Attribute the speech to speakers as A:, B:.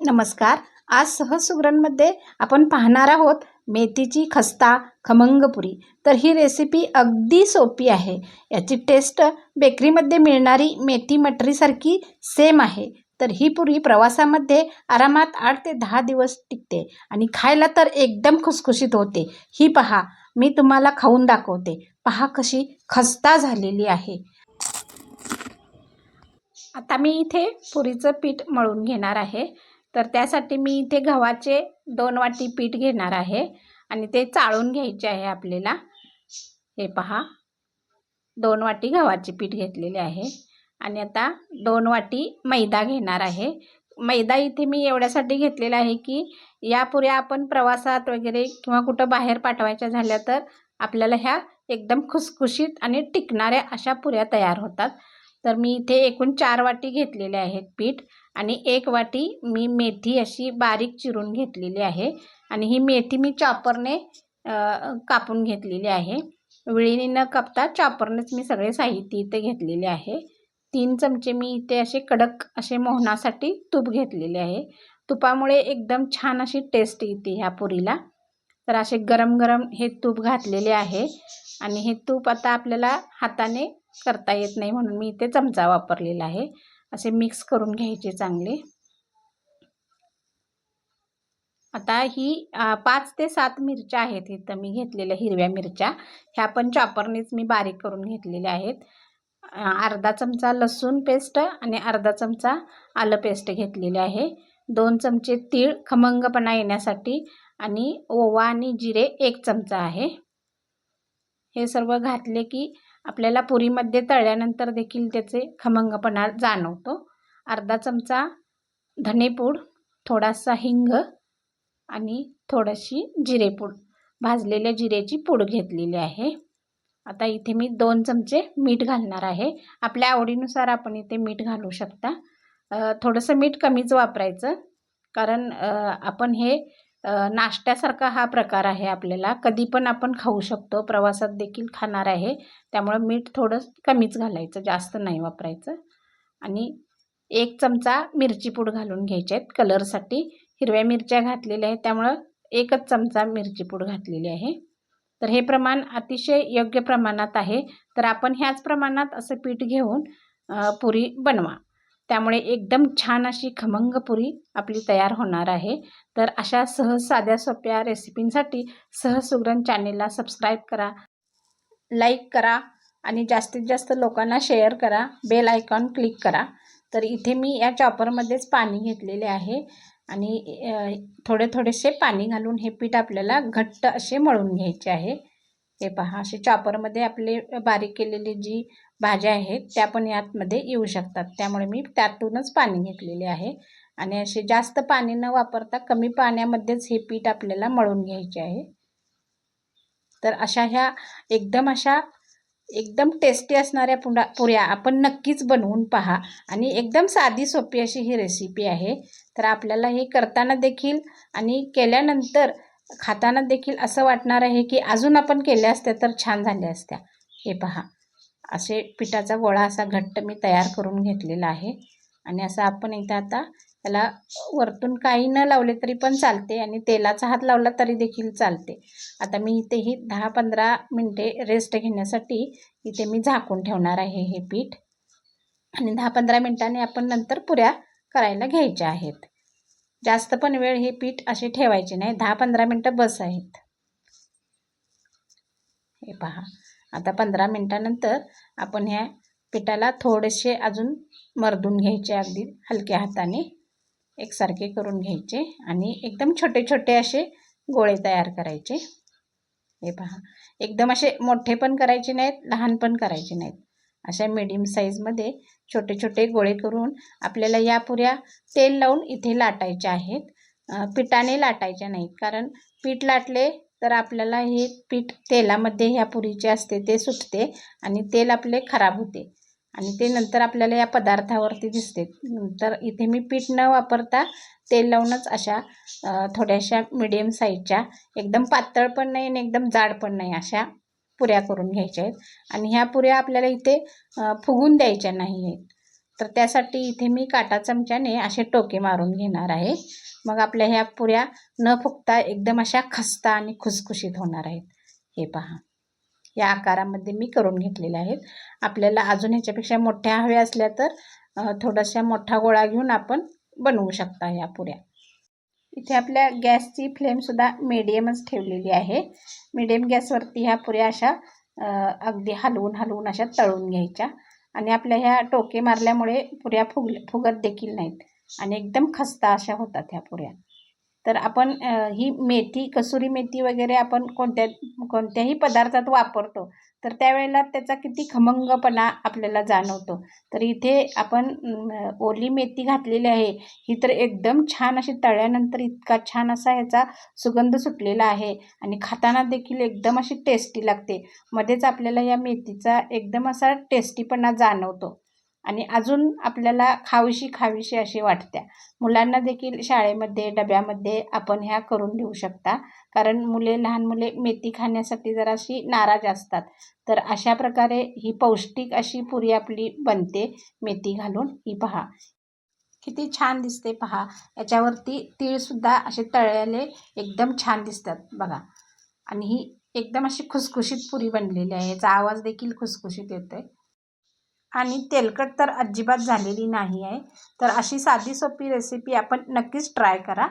A: नमस्कार. आज सहज सुगरणमध्ये आपण पाहणार आहोत मेथीची खस्ता खमंग पुरी. तर ही रेसिपी अगदी सोपी आहे. याची टेस्ट बेकरीमध्ये मिळणारी मेथी मटरीसारखी सेम आहे. तर ही पुरी प्रवासामध्ये आरामात 8 ते 10 दिवस टिकते आणि खायला तर एकदम खुसखुशीत होते. ही पहा, मी तुम्हाला खाऊन दाखवते. पहा कशी खस्ता झालेली आहे. आता मी इथे पुरीचं पीठ मळून घेणार आहे. तर त्यासाठी मी इथे गव्हाचे 2 वाटी पीठ घेणार आहे आणि ते चाळून घ्यायचे आहे आपल्याला. हे पहा, 2 वाटी गव्हाचे पीठ घेतलेले आहे आणि आता 2 वाटी मैदा घेणार आहे. मैदा इथे मी एवढ्यासाठी घेतलेला आहे की या पुऱ्या आपण प्रवासात वगैरे किंवा कुठं बाहेर पाठवायच्या झाल्या तर आपल्याला ह्या एकदम खुसखुशीत आणि टिकणाऱ्या अशा पुऱ्या तयार होतात. तर मी इथे एकूण 4 वाटी घेतलेले आहेत पीठ आणि 1 वाटी मी मेथी अशी बारीक चिरून घेतलेली आहे आणि ही मेथी मी चॉपरने कापून घेतलेली आहे. विळीने न कापता चॉपरनेच मी सगळे साहित्य इथे घेतलेले आहे. 3 चमचे मी इथे असे कडक असे मोहनासाठी तूप घेतलेले आहे. तुपामुळे एकदम छान अशी टेस्ट येते ह्या पुरीला. तर असे गरम गरम हे तूप घातलेले आहे आणि हे तूप आता आपल्याला हाताने करता येत नाही म्हणून मी इथे चमचा वापरलेला आहे. असे मिक्स करून घ्यायचे चांगले. आता ही 5 ते 7 मिरच्या आहेत इथं मी घेतलेल्या हिरव्या मिरच्या. ह्या पण चॉपरनेच मी बारीक करून घेतलेल्या आहेत. अर्धा चमचा लसूण पेस्ट आणि अर्धा चमचा आलं पेस्ट घेतलेले आहे. 2 चमचे तीळ खमंगपणा येण्यासाठी आणि ओवा आणि जिरे 1 चमचा आहे. हे सर्व घातले की आपल्याला पुरीमध्ये तळल्यानंतर देखील त्याचे खमंगपणा जाणवतो. अर्धा चमचा धनेपूड, थोडासा हिंग आणि थोडीशी जिरेपूड, भाजलेल्या जिरेची पूड घेतलेली आहे. आता इथे मी 2 चमचे मीठ घालणार आहे. आपल्या आवडीनुसार आपण इथे मीठ घालू शकता. थोडंसं मीठ कमीच वापरायचं कारण आपण हे नाश्त्यासारखा हा प्रकार आहे. आपल्याला कधी पण आपण खाऊ शकतो, प्रवासात देखील खाणार आहे. त्यामुळं मीठ थोडं कमीच घालायचं, जास्त नाही वापरायचं. आणि 1 चमचा मिरची पूड घालून घ्यायचे आहेत कलरसाठी. हिरव्या मिरच्या घातलेल्या आहेत त्यामुळं 1च चमचा मिरची पूड घातलेली आहे. तर हे प्रमाण अतिशय योग्य प्रमाणात आहे. तर आपण ह्याच प्रमाणात असं पीठ घेऊन पुरी बनवा. त्यामुळे एकदम छान अशी खमंग पुरी आपली तयार होणार आहे. तर अशा सहज साध्या सोप्या रेसिपींसाठी सहज सुगरण चॅनेलला सबस्क्राईब करा, लाईक करा आणि जास्तीत जास्त लोकांना शेअर करा. बेल आयकॉन क्लिक करा. तर इथे मी या चॉपरमध्येच पाणी घेतलेले आहे आणि थोडेसे पाणी घालून हे पीठ आपल्याला घट्ट असे मळून घ्यायचे आहे. हे पहा, असे चॉपरमध्ये आपले बारीक केलेली जी भाज्या आहेत त्या पण यातमध्ये येऊ शकतात. त्यामुळे मी त्यातूनच पाणी घेतलेले आहे आणि असे जास्त पाणी न वापरता कमी पाण्यामध्येच हे पीठ आपल्याला मळून घ्यायचे आहे. तर अशा एकदम टेस्टी असणाऱ्या पुऱ्या आपण नक्कीच बनवून पहा आणि एकदम साधी सोपी अशी ही रेसिपी आहे. तर आपल्याला हे करताना देखील आणि केल्यानंतर खाताना देखील असं वाटणार आहे की अजून आपण केल्या असत्या तर छान झाल्या असत्या. हे पहा, असे पिठाचा गोळा असा घट्ट मी तयार करून घेतलेला आहे आणि असं आपण इथं आता त्याला वरतून काही न लावले तरी पण चालते आणि तेलाचा हात लावला तरी देखील चालते. आता मी इथे ही 10-15 मिनटे रेस्ट घेण्यासाठी इथे मी झाकून ठेवणार आहे हे पीठ आणि 10-15 मिनटांनी आपण नंतर पुऱ्या करायला घ्यायच्या आहेत. जास्त पण वेळ हे पीठ असे ठेवायचे नाही, 10-15 मिनटं बस आहेत. हे पहा, आता 15 मिनटानंतर आपण ह्या पिठाला थोडेसे अजून मर्दून घ्यायचे, अगदी हलक्या हाताने एकसारखे करून घ्यायचे आणि एकदम छोटे छोटे असे गोळे तयार करायचे. हे पहा, एकदम असे मोठे पण करायचे नाहीत, लहान पण करायचे नाहीत. अशा मीडियम साईजमध्ये छोटे छोटे गोळे करून आपल्याला या पुऱ्या तेल लावून इथे लाटायच्या आहेत. पिठाने लाटायच्या नाहीत कारण पीठ लाटले तर आपल्याला हे पीठ तेलामध्ये ह्या पुरीचे असते ते सुटते आणि तेल आपले खराब होते आणि ते नंतर आपल्याला या पदार्थावरती दिसते. तर इथे मी पीठ न वापरता तेल लावूनच अशा थोड्याशा मीडियम साईजच्या, एकदम पातळ पण नाही आणि एकदम जाड पण नाही, अशा पुऱ्या करून घ्यायच्या आहेत. आणि ह्या पुऱ्या आपल्याला इथे फुगून द्यायच्या नाही आहेत. तर त्यासाठी इथे मी काटा चमच्याने असे टोके मारून घेणार आहे. मग आपल्या ह्या पुऱ्या न फुगता एकदम अशा खस्ता आणि खुसखुशीत होणार आहेत. हे पहा, या आकारामध्ये मी करून घेतलेल्या आहेत. आपल्याला अजून ह्याच्यापेक्षा मोठ्या हव्या असल्या तर थोडासा मोठा गोळा घेऊन आपण बनवू शकता या पुऱ्या. इथे आपल्या गॅसची फ्लेमसुद्धा मीडियमच ठेवलेली आहे. मीडियम गॅसवरती ह्या पुऱ्या अशा अगदी हलवून अशा तळून घ्यायच्या आणि आपल्या ह्या टोके मारल्यामुळे पुऱ्या फुगत देखील नाहीत आणि एकदम खस्ता अशा होतात ह्या पुऱ्या. तर आपण ही मेथी, कसुरी मेथी वगैरे आपण कोणत्याही पदार्थात वापरतो, तर त्यावेळेला त्याचा किती खमंगपणा आपल्याला जाणवतो. तर इथे आपण ओली मेथी घातलेली आहे. ही तर एकदम छान अशी तळल्यानंतर इतका छान असा ह्याचा सुगंध सुटलेला आहे आणि खाताना देखील एकदम अशी टेस्टी लागते. मध्येच आपल्याला या मेथीचा एकदम असा टेस्टीपणा जाणवतो आणि अजून आपल्याला खावीशी अशी वाटत्या. मुलांना देखील शाळेमध्ये डब्यामध्ये आपण ह्या करून देऊ शकता, कारण लहान मुले मेथी खाण्यासाठी जराशी नाराज असतात. तर अशा प्रकारे ही पौष्टिक अशी पुरी आपली बनते मेथी घालून. ही पहा किती छान दिसते पहा. याच्यावरती तीळसुद्धा असे तळलेले एकदम छान दिसतात बघा. आणि ही एकदम अशी खुसखुशीत पुरी बनलेली आहे. याचा आवाज देखील खुसखुशीत येतोय आणि तेलकट तर अजिबात झालेली नाही आहे. तर अशी साधी सोपी रेसिपी आपण नक्कीच ट्राय करा